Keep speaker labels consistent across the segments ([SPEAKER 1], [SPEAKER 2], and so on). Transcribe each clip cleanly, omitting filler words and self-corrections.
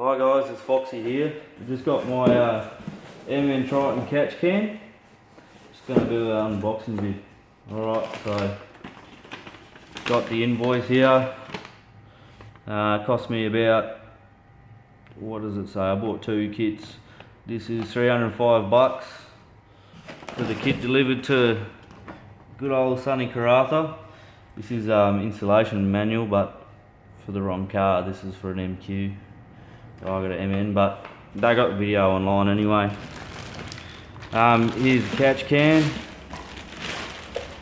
[SPEAKER 1] Hi guys, it's Foxy here. I just got my MN Triton catch can. Just going to do an unboxing vid. Alright, so got the invoice here. Cost me about, what does it say? I bought 2 kits. This is $305 for the kit delivered to good old sunny Karratha. This is installation manual, but for the wrong car. This is for an MQ. I got an MN, but they got the video online anyway. Here's the catch can.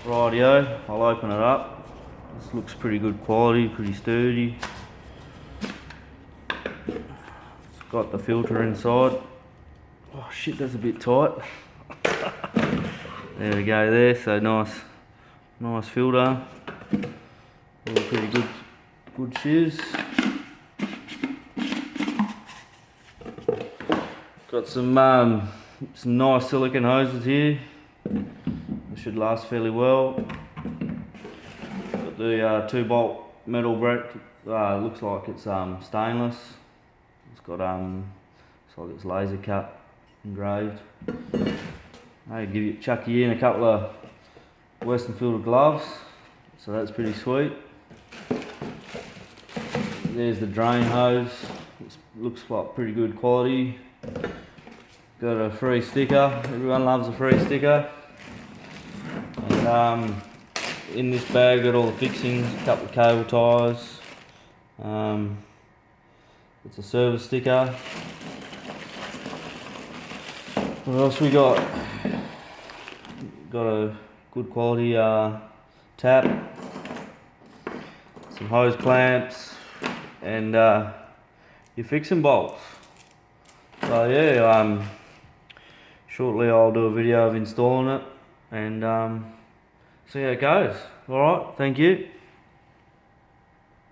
[SPEAKER 1] Rightio, I'll open it up. This looks pretty good quality, pretty sturdy. It's got the filter inside. Oh shit, that's a bit tight. There we go there, so nice filter. All pretty good shiz. Got some nice silicone hoses here. They should last fairly well. Got the 2-bolt metal bracket. Looks like it's stainless. It's got it's like it's laser cut, engraved. Chuck you in a couple of Western filter gloves, so that's pretty sweet. There's the drain hose. It looks like pretty good quality. Got a free sticker. Everyone loves a free sticker. And in this bag, got all the fixings, a couple of cable ties. It's a service sticker. What else we got? Got a good quality tap, some hose clamps, and your fixing bolts. So yeah, shortly I'll do a video of installing it and see how it goes. Alright, thank you.